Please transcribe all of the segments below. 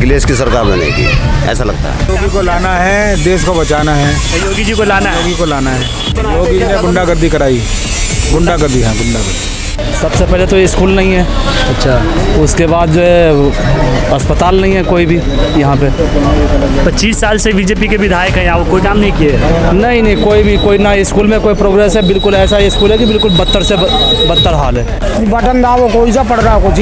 अखिलेश की सरकार बनेगी ऐसा लगता है। योगी को लाना है, देश को बचाना है। योगी जी को लाना है। योगी को लाना है। योगी ने गुंडागर्दी कराई, गुंडागर्दी, हाँ गुंडागर्दी। सबसे पहले तो स्कूल नहीं है। अच्छा। उसके बाद जो है अस्पताल नहीं है कोई भी यहाँ पे। 25 साल से बीजेपी के विधायक हैं यहाँ, वो कोई काम नहीं किए। नहीं कोई ना स्कूल में कोई प्रोग्रेस है। बिल्कुल ऐसा स्कूल है कि बिल्कुल बदतर से बदतर हाल है। बटन दाओ कोई सा पड़ रहा कुछ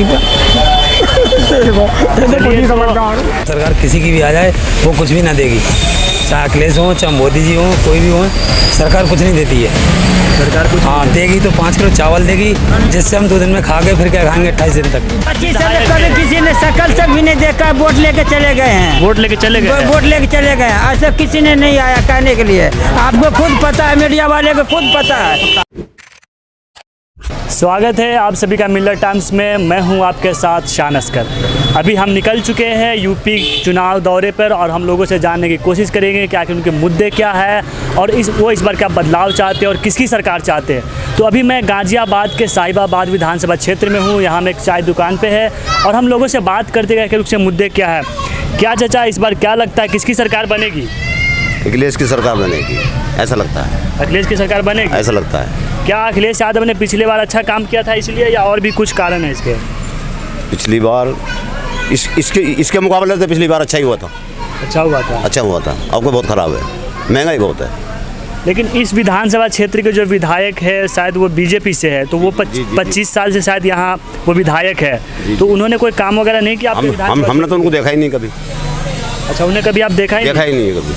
सरकार किसी की भी आ जाए वो कुछ भी ना देगी, चाहे अखिलेश हो चाहे मोदी जी हो, कोई भी हो, सरकार कुछ नहीं देती है। सरकार कुछ हाँ देगी तो 5 किलो चावल देगी, जिससे हम 2 दिन में खा के फिर क्या खाएंगे 28 दिन तक। 25 साल कभी किसी ने शकल तक भी नहीं देखा, वोट लेके चले गए हैं। वोट लेके चले गए। वोट लेके चले गए हैं, आज तक किसी ने नहीं आया कहने के लिए। आपको खुद पता है, मीडिया वाले को खुद पता है। स्वागत है आप सभी का मिलर टाइम्स में। मैं हूं आपके साथ शान अस्कर। अभी हम निकल चुके हैं यूपी चुनाव दौरे पर और हम लोगों से जानने की कोशिश करेंगे कि आखिर उनके मुद्दे क्या है और वो इस बार क्या बदलाव चाहते हैं और किसकी सरकार चाहते हैं। तो अभी मैं गाज़ियाबाद के साहिबाबाद विधानसभा क्षेत्र में हूँ। यहाँ में एक चाय दुकान पर है और हम लोगों से बात करते हैं कि उसके मुद्दे क्या है। क्या चाचा, इस बार क्या लगता है किसकी सरकार बनेगी? अखिलेश की सरकार बनेगी ऐसा लगता है। अखिलेश की सरकार बनेगी ऐसा लगता है। क्या अखिलेश यादव ने पिछली बार अच्छा काम किया था इसलिए, या और भी कुछ कारण है इसके? पिछली बार इसके मुकाबले से पिछली बार अच्छा ही हुआ था। अच्छा हुआ था। अच्छा हुआ था। अब बहुत ख़राब है, महंगाई बहुत है। लेकिन इस विधानसभा क्षेत्र के जो विधायक है शायद वो बीजेपी से है, तो वो 25 साल से शायद यहाँ वो विधायक है। तो उन्होंने कोई काम वगैरह नहीं किया? हमने तो उनको देखा ही नहीं कभी। अच्छा, उन्हें कभी आप देखा ही नहीं कभी।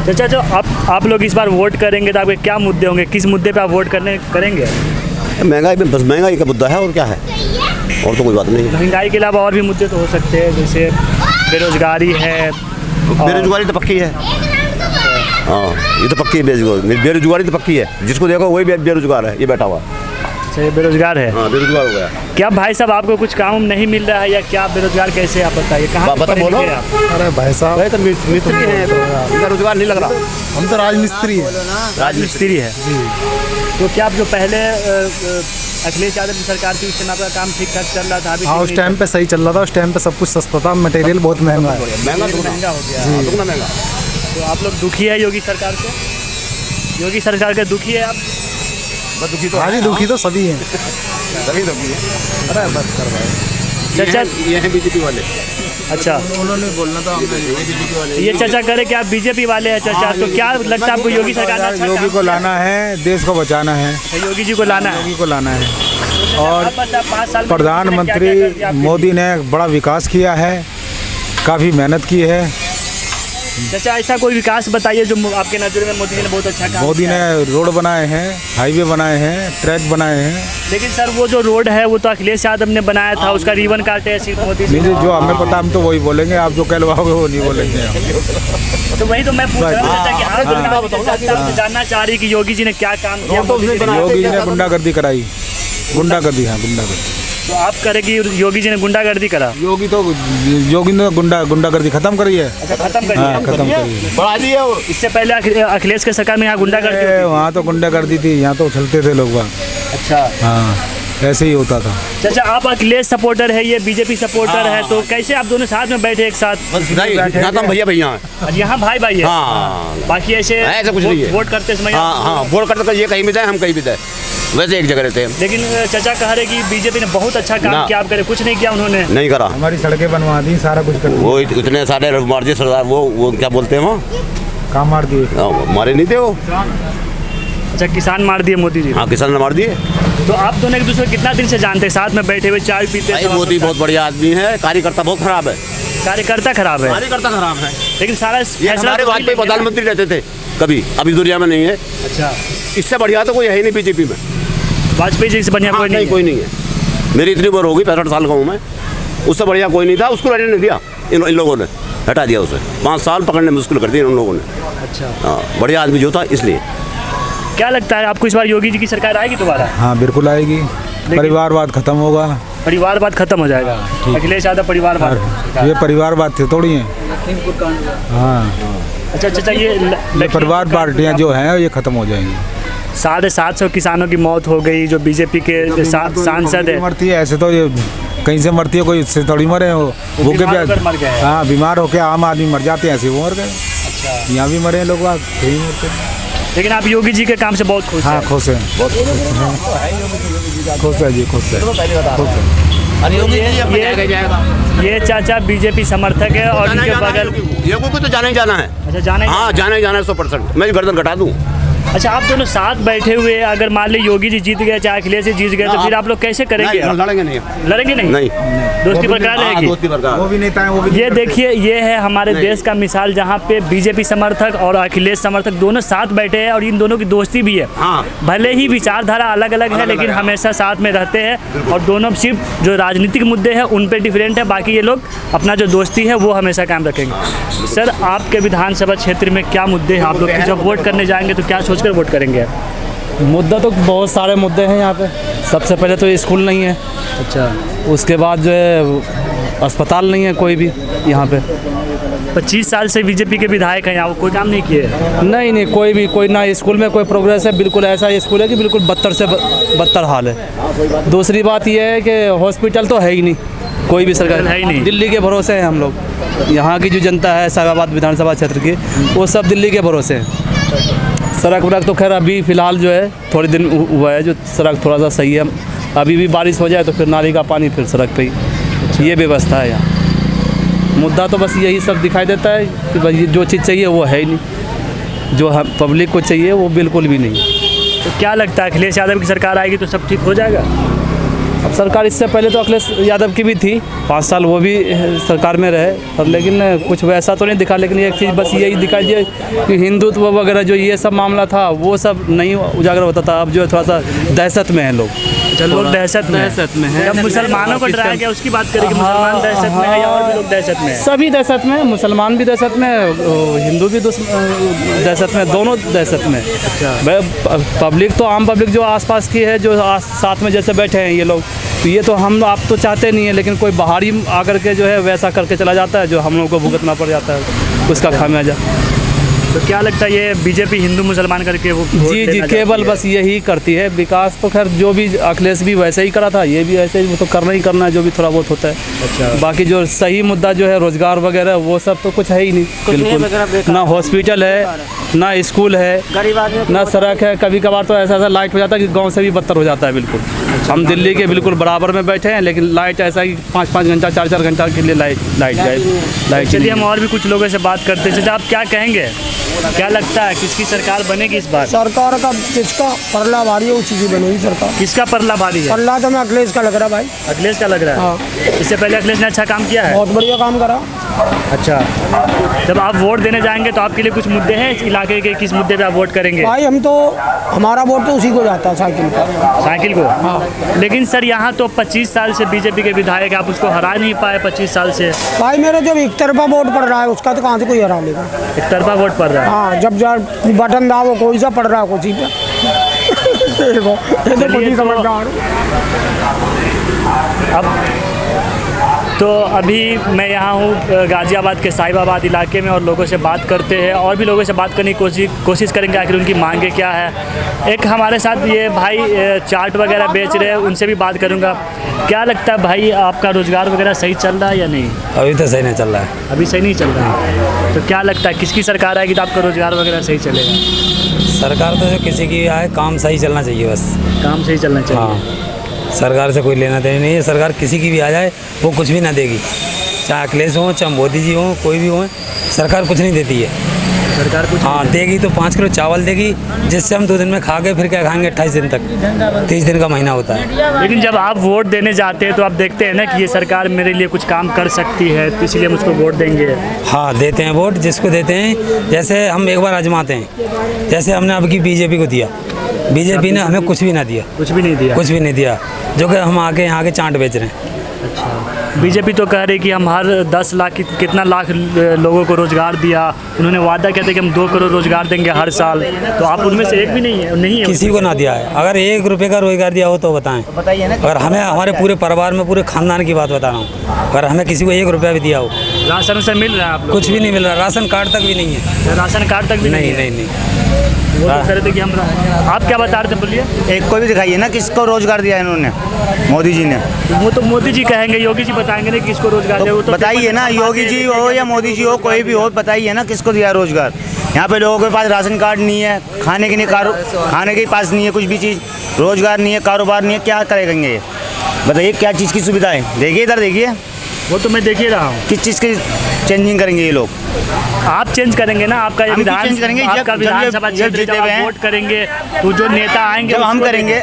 चाचा, जो आप लोग इस बार वोट करेंगे तो आपके क्या मुद्दे होंगे? किस मुद्दे पे आप वोट करेंगे? महंगाई में, बस महंगाई का मुद्दा है और क्या है, और तो कोई बात नहीं। महंगाई के अलावा और भी मुद्दे तो हो सकते हैं, जैसे बेरोजगारी है। बेरोजगारी तो पक्की है। हाँ, ये तो पक्की है बेरोजगारी तो पक्की है। जिसको देखो वही बेरोजगार है, ये बैठा हुआ। अच्छा, बेरोजगार है। हाँ, बेरोजगार हो गया। क्या भाई साहब आपको कुछ काम नहीं मिल रहा है या क्या? बेरोजगार कैसे आप बताइए, कहाँ बोलो। अरे भाई साहब, तो मिस्त्री हैं, तो रोजगार नहीं लग रहा। हम तो राजमिस्त्री हैं। राजमिस्त्री है जी। तो क्या आप जो पहले अखिलेश यादव की सरकार थी उस टाइम आपका काम ठीक ठाक चल रहा था? अभी हाँ, उस टाइम पे सही चल रहा था। उस टाइम पे सब कुछ सस्ता था, मटेरियल बहुत महंगा है। महंगा हो गया, दुगना महंगा। तो आप लोग दुखी है योगी सरकार से? योगी सरकार के दुखी है आप? दुखी तो हाँ जी, दुखी तो सभी हैं। सभी दुखी है। अरे बस कर भाई। चाचा, ये है बीजेपी वाले। अच्छा, उन्होंने बोलना था बीजेपी वाले। ये चाचा करे कि आप बीजेपी वाले हैं चाचा, तो क्या लगता है आपको योगी सरकार ने अच्छा योगी को लाना है, देश को बचाना है। योगी जी को लाना है। योगी को लाना है। और 5 साल प्रधानमंत्री मोदी ने बड़ा विकास किया है, काफ़ी मेहनत की है। चाचा, ऐसा कोई विकास बताइए जो आपके नज़र में मोदी जी ने बहुत अच्छा काम मोदी किया है। ने रोड बनाए हैं, हाईवे बनाए हैं, ट्रैक बनाए हैं। लेकिन सर वो जो रोड है वो तो अखिलेश यादव ने बनाया था, उसका रिबन काटे हैं सिर्फ मोदी जी। नहीं, जो हमें पता हम तो वही बोलेंगे, आप जो कहलवाओगे वो नहीं बोलेंगे। तो वही तो मैं पूछ रहा हूँ चाचा कि आप जानना चाह रही कि योगी जी ने क्या काम किया? योगी जी ने गुंडागर्दी कराई, गुंडागर्दी, हाँ गुंडागर्दी। तो आप करेगी योगी जी ने गुंडागर्दी करा? योगी ने गुंडागर्दी खत्म करी है। अच्छा, खत्म करी हाँ, खत्म करी है। बढ़ा दिया। और इससे पहले अखिलेश के सरकार में यहाँ गुंडागर्दी होती थी। वहाँ तो गुंडागर्दी थी, यहाँ तो उछलते थे लोग वहाँ। अच्छा, हाँ, ऐसे ही होता था। चाचा आप अखिलेश सपोर्टर है, ये बीजेपी सपोर्टर है, तो कैसे आप दोनों साथ में बैठे एक साथ? भैया यहाँ भाई भाई है। हाँ, बाकी ऐसे कुछ नहीं है। वोट करते समय हाँ, वोट करते ये कहीं भी जाए, हम कहीं भी जाए, वैसे एक जगह रहते हैं। लेकिन चाचा कह रहे कि बीजेपी ने बहुत अच्छा काम किया, आप करे कुछ नहीं किया उन्होंने? नहीं करा। हमारी सड़कें बनवा दी, सारा कुछ कर दिया। वो इतने सारे मार दिए सरदार, वो क्या बोलते हैं वो, काम मार दिए। मारे नहीं थे वो। अच्छा, किसान मार दिए मोदी जी? हाँ, किसान ने मार दिए। तो आप दोनों एक दूसरे को कितना दिन से जानते हैं, साथ में बैठे हुए चाय पीते हैं? मोदी बहुत बढ़िया आदमी है, कार्यकर्ता बहुत खराब है। कार्यकर्ता खराब है? कार्यकर्ता खराब है, लेकिन सारा हमारे वाजपेयी प्रधानमंत्री रहते थे कभी, अभी दुनिया में नहीं है। अच्छा, इससे बढ़िया तो कोई है ही नहीं बीजेपी में। वाजपेयी जी से बढ़िया कोई नहीं? कोई नहीं है। मेरी इतनी उम्र होगी, 65 साल का हूँ मैं, उससे बढ़िया कोई नहीं था। उसको रहने नहीं दिया इन लोगों ने, हटा दिया उसे। 5 साल पकड़ने मुश्किल कर दिए उन लोगों ने। अच्छा, हाँ, बढ़िया आदमी जो था इसलिए। क्या लगता है आपको इस बार योगी जी की सरकार आएगी दोबारा? हाँ, बिल्कुल आएगी। परिवारवाद खत्म होगा। परिवारवाद खत्म हो जाएगा? अखिलेश यादव परिवारवाद? ये परिवारवाद थे थोड़ी हैं। हाँ, अच्छा अच्छा, ये परिवार पार्टियाँ जो हैं ये खत्म हो जाएंगी। 750 किसानों की मौत हो गई जो बीजेपी के सांसद है। थी ऐसे तो ये कहीं से मरती है, कोई इससे थोड़ी मरे हो भूखे बीमार होकर मर गए हैं। हाँ, बीमार होके आम आदमी मर जाते हैं, ऐसे वो मर गए। यहाँ भी मरे हैं लोग, कहीं मरते हैं। लेकिन आप योगी जी के काम से बहुत खुश हाँ, हैं। खुश हैं, खुश है जी, खुश है। ये चाचा बीजेपी समर्थक है और इनके बगल योगी को तो जाना ही जाना है। अच्छा जाना ही हाँ, जाना ही जाना है 100%। मैं गर्दन घटा दूँ। अच्छा, आप दोनों साथ बैठे हुए हैं, अगर मान ली योगी जी जीत गए चाहे अखिलेश जी जीत गए तो फिर आप लोग कैसे करेंगे? लड़ेंगे नहीं, लड़ेंगे नहीं? नहीं, दोस्ती बरकरार हाँ, रहेगी। दोस्ती बरकरार। वो भी नेता है, वो भी ये देखिए, ये है हमारे देश का मिसाल जहाँ पे बीजेपी समर्थक और अखिलेश समर्थक दोनों साथ बैठे हैं और इन दोनों की दोस्ती भी है। हाँ। भले ही विचारधारा अलग अलग है लेकिन हमेशा साथ में रहते हैं और दोनों सिर्फ जो राजनीतिक मुद्दे हैं उन पे डिफरेंट है, बाकी ये लोग अपना जो दोस्ती है वो हमेशा कायम रखेंगे। सर, आपके विधानसभा क्षेत्र में क्या मुद्दे हैं? आप लोग जब वोट करने जाएंगे तो क्या सोचकर वोट करेंगे? मुद्दा तो बहुत सारे मुद्दे हैं यहाँ पे। सबसे पहले तो स्कूल नहीं है। अच्छा, उसके बाद जो है अस्पताल नहीं है कोई भी यहाँ पे। 25 साल से बीजेपी के विधायक हैं यहाँ, वो कोई काम नहीं किए? नहीं, कोई ना स्कूल में कोई प्रोग्रेस है। बिल्कुल ऐसा स्कूल है कि बिल्कुल बदतर से बदतर हाल है। दूसरी बात यह है कि हॉस्पिटल तो है ही नहीं, कोई भी सरकार है ही नहीं। दिल्ली के भरोसे हैं हम लोग। यहाँ की जो जनता है साहिबाबाद विधानसभा क्षेत्र की, वो सब दिल्ली के भरोसे हैं। सड़क वड़क तो खैर अभी फ़िलहाल जो है थोड़े दिन हुआ है जो सड़क थोड़ा सा सही है। अभी भी बारिश हो जाए तो फिर नाली का पानी फिर सड़क पे ही, ये व्यवस्था है यहाँ। मुद्दा तो बस यही सब दिखाई देता है कि भाई जो चीज़ चाहिए वो है ही नहीं, जो हम पब्लिक को चाहिए वो बिल्कुल भी नहीं। तो क्या लगता है अखिलेश यादव की सरकार आएगी तो सब ठीक हो जाएगा? अब सरकार इससे पहले तो अखिलेश यादव की भी थी, 5 साल वो भी सरकार में रहे, और लेकिन कुछ वैसा तो नहीं दिखा। लेकिन एक चीज़ बस यही दिखाई दिया कि हिंदुत्व वगैरह जो ये सब मामला था वो सब नहीं उजागर होता था। अब जो है थोड़ा सा दहशत में है लोग। लोग दहशत में है। जब मुसलमानों को डराया गया उसकी बात करें कि मुसलमान दहशत में है या और भी लोग दहशत में है? सभी दहशत में, मुसलमान भी दहशत में, हिंदू भी दहशत में, दोनों दहशत में। पब्लिक तो आम पब्लिक जो आसपास की है, जो साथ में जैसे बैठे हैं ये लोग, तो ये तो हम आप तो चाहते नहीं है, लेकिन कोई बाहरी आकर के जो है वैसा करके चला जाता है जो हम लोगों को भुगतना पड़ जाता है उसका खामियाजा। तो क्या लगता है ये बीजेपी हिंदू मुसलमान करके वो जी केवल बस यही करती है। विकास तो खैर जो भी अखिलेश भी वैसे ही करा था, ये भी ऐसे ही तो करना ही करना है जो भी थोड़ा बहुत होता है। अच्छा। बाकी जो सही मुद्दा जो है रोजगार वगैरह वो सब तो कुछ है ही नहीं बिल्कुल। ना हॉस्पिटल है, ना स्कूल है, ना सड़क है। कभी कभार तो ऐसा लाइट हो जाता है कि गाँव से भी बदतर हो जाता है बिल्कुल। हम दिल्ली के बिल्कुल बराबर में बैठे हैं लेकिन लाइट ऐसा ही 5-5 घंटा 4-4 घंटा के लिए लाइट जाए। चलिए हम और भी कुछ लोगों से बात करते हैं। आप क्या कहेंगे, क्या लगता है किसकी सरकार बनेगी इस बार? सरकार का किसका परला भारी है उसी की बनेगी सरकार। किसका परला भारी है? परला तो मैं अखिलेश का लग रहा भाई। अखिलेश का लग रहा है? हाँ। इससे पहले अखिलेश ने अच्छा काम किया है? बहुत बढ़िया काम करा। अच्छा, जब आप वोट देने जाएंगे तो आपके लिए कुछ मुद्दे हैं इस इलाके के, किस मुद्दे पे आप वोट करेंगे? भाई हम तो हमारा वोट तो उसी को जाता है, साइकिल का। साइकिल को? हाँ। लेकिन सर यहाँ तो 25 साल से बीजेपी के विधायक आप उसको हरा नहीं पाए 25 साल से। भाई मेरा जब एक तरफा वोट पड़ रहा है उसका तो कहाँ से कोई हरा लेगा। एक तरफा वोट पड़ रहा है? हाँ, जब बटन दाओ कोई सा पड़ रहा है कोई पे। समझदार अब तो अभी मैं यहाँ हूँ गाज़ियाबाद के साहिबाबाद इलाके में और लोगों से बात करते हैं और भी लोगों से बात करने की कोशिश करेंगे आखिर उनकी मांगे क्या है। एक हमारे साथ ये भाई चाट वगैरह बेच रहे हैं, उनसे भी बात करूँगा। क्या लगता है भाई आपका रोज़गार वगैरह सही चल रहा है या नहीं? अभी तो सही नहीं चल रहा है। अभी सही नहीं चल रहा है? तो क्या लगता है किसकी सरकार आएगी तो आपका रोज़गार वगैरह सही चलेगा? सरकार तो जो किसी की आए काम सही चलना चाहिए बस। काम सही चलना चाहिए। हाँ, सरकार से कोई लेना देना नहीं है। सरकार किसी की भी आ जाए वो कुछ भी ना देगी, चाहे अखिलेश हो चाहे मोदी जी हो कोई भी हो, सरकार कुछ नहीं देती है। सरकार कुछ हाँ देगी तो 5 किलो चावल देगी जिससे हम 2 दिन में खा के फिर क्या खाएंगे 28 दिन तक, 30 दिन का महीना होता है। लेकिन जब आप वोट देने जाते हैं तो आप देखते हैं ना कि ये सरकार मेरे लिए कुछ काम कर सकती है तो इसलिए हम उसको वोट देंगे। हाँ देते हैं वोट जिसको देते हैं। जैसे हम एक बार आजमाते हैं, जैसे हमने अब की बीजेपी को दिया, बीजेपी ने हमें कुछ भी ना दिया। कुछ भी नहीं दिया? कुछ भी नहीं दिया, जो कि हम आके यहाँ के चाट बेच रहे हैं। अच्छा, बीजेपी तो कह रही कि हम हर 10 लाख कितना लाख लोगों को रोजगार दिया, उन्होंने वादा किया था कि हम 2 करोड़ रोजगार देंगे हर साल, तो आप उनमें से एक भी नहीं है किसी को ना दिया है। अगर 1 रुपये का रोजगार दिया हो तो बताएं, बताइए ना। अगर हमें हमारे पूरे परिवार में पूरे खानदान की बात बता रहा हूँ, अगर हमें किसी को 1 रुपया भी दिया हो, राशन से मिल रहा है आपको? कुछ भी नहीं मिल रहा, राशन कार्ड तक भी नहीं है। राशन कार्ड तक भी नहीं है? नहीं वो तो कह रहे थे कि हम, आप क्या बता रहे थे, बोलिए। एक को भी दिखाइए ना किसको रोजगार दिया है इन्होंने, मोदी जी ने। वो तो मोदी जी कहेंगे, योगी जी बताएंगे ना किसको रोजगार दिया। वो तो बताइए ना, योगी जी हो या मोदी जी हो, कोई भी हो, बताइए ना किसको दिया रोजगार। यहाँ पे लोगों के पास राशन कार्ड नहीं है, खाने के लिए खाने के पास नहीं है कुछ भी चीज़, रोजगार नहीं है, कारोबार नहीं है, क्या करेंगे ये बताइए। क्या चीज़ की सुविधा है? देखिए इधर देखिए, वो तो मैं देख ही रहा हूँ। किस चीज़ की चेंजिंग करेंगे ये लोग? आप चेंज करेंगे ना, आपका हम क्यों चेंज करेंगे? आपका जब विधानसभा जब क्षेत्र जीते जब हुए आप हैं, वोट करेंगे तो जो नेता आएंगे जब हम करेंगे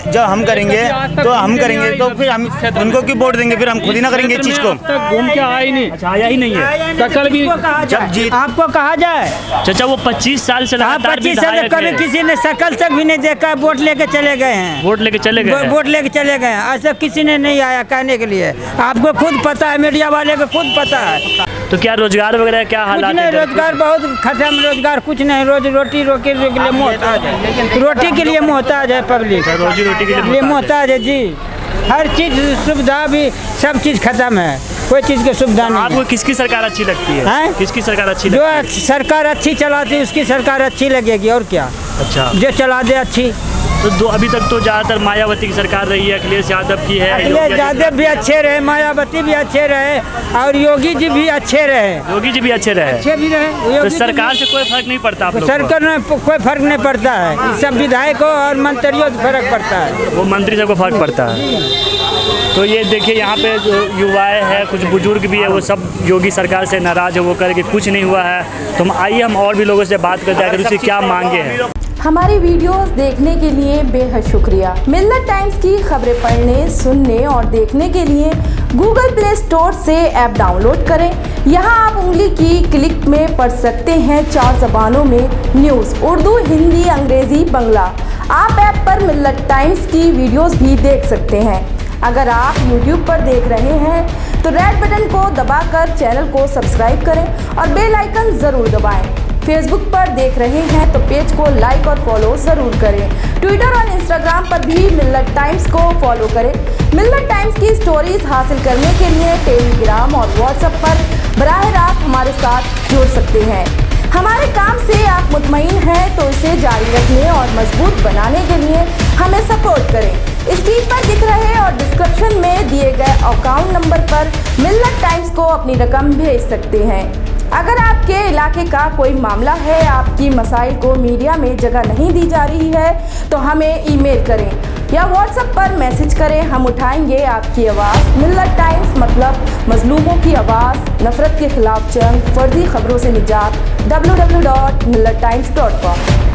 तो फिर हम उनको क्यों वोट देंगे? फिर हम खुद ही ना करेंगे इस चीज़ को। घूम के आया ही नहीं, अच्छा आया ही नहीं है। शकल भी जब जीत आपको कहा जाए, चाचा वो 25 साल से लगातार 25 साल विधायक कभी है। किसी ने शकल तक भी नहीं देखा, वोट लेके चले गए हैं। वोट लेके चले गए हैं। वोट लेके चले गए हैं, आज तक किसी ने नहीं आया कहने के लिए। आपको खुद पता है, मीडिया वाले को खुद पता है। तो क्या रोजगार वगैरह क्या कुछ हालात नहीं, है? रोजगार बहुत खत्म, रोजगार कुछ नहीं, रोटी के लिए मोहताज है, रोटी के लिए मोहताज है पब्लिक, रोजी रोटी के लिए मोहताज है जी। हर चीज़ सुविधा भी, सब चीज़ खत्म है, कोई चीज़ की सुविधा नहीं आपको है। किसकी सरकार अच्छी लगती है? हैं? किसकी सरकार अच्छी जो लगती है? सरकार अच्छी चलाती है उसकी सरकार अच्छी लगेगी, और क्या। अच्छा, जो चला दे अच्छी। तो अभी तक तो ज़्यादातर मायावती की सरकार रही है, अखिलेश यादव की है, अखिलेश यादव भी अच्छे रहे, मायावती भी अच्छे रहे, और योगी जी भी अच्छे रहे, योगी जी भी अच्छे रहे। अच्छे भी रहे। तो योगी जी सरकार से कोई फर्क नहीं पड़ता आप भी- लोग को? सरकार में कोई फर्क नहीं पड़ता है, इस सब विधायकों और मंत्रियों से फर्क पड़ता है। वो मंत्री से को फर्क पड़ता है। तो ये देखिए यहाँ पे जो युवाएं हैं, कुछ बुजुर्ग भी है, वो सब योगी सरकार से नाराज है, वो कह रहे कि कुछ नहीं हुआ है। तो आइए हम और भी लोगों से बात करते हैं, अगर उसकी क्या मांगे हैं। हमारी वीडियोस देखने के लिए बेहद शुक्रिया। मिल्लत टाइम्स की खबरें पढ़ने, सुनने और देखने के लिए गूगल प्ले स्टोर से ऐप डाउनलोड करें। यहां आप उंगली की क्लिक में पढ़ सकते हैं 4 ज़बानों में न्यूज़, उर्दू, हिंदी, अंग्रेज़ी, बंगला। आप ऐप पर मिल्लत टाइम्स की वीडियोस भी देख सकते हैं। अगर आप YouTube पर देख रहे हैं तो रेड बटन को दबाकर चैनल को सब्सक्राइब करें और बेल आइकन ज़रूर दबाएं। फेसबुक पर देख रहे हैं तो पेज को लाइक और फॉलो ज़रूर करें। ट्विटर और इंस्टाग्राम पर भी मिल्लत टाइम्स को फॉलो करें। मिल्लत टाइम्स की स्टोरीज हासिल करने के लिए टेलीग्राम और व्हाट्सएप पर बराह रास्त हमारे साथ जुड़ सकते हैं। हमारे काम से आप मुतमईन हैं तो इसे जारी रखने और मजबूत बनाने के लिए हमें सपोर्ट करें। स्क्रीन पर दिख रहे और डिस्क्रिप्शन में दिए गए अकाउंट नंबर पर मिल्लत टाइम्स को अपनी रकम भेज सकते हैं। अगर आपके इलाके का कोई मामला है, आपकी मसाइल को मीडिया में जगह नहीं दी जा रही है, तो हमें ईमेल करें या व्हाट्सएप पर मैसेज करें, हम उठाएंगे आपकी आवाज़। मिल्लत टाइम्स मतलब मजलूमों की आवाज़, नफरत के खिलाफ जंग, फर्जी खबरों से निजात। www.millattimes.com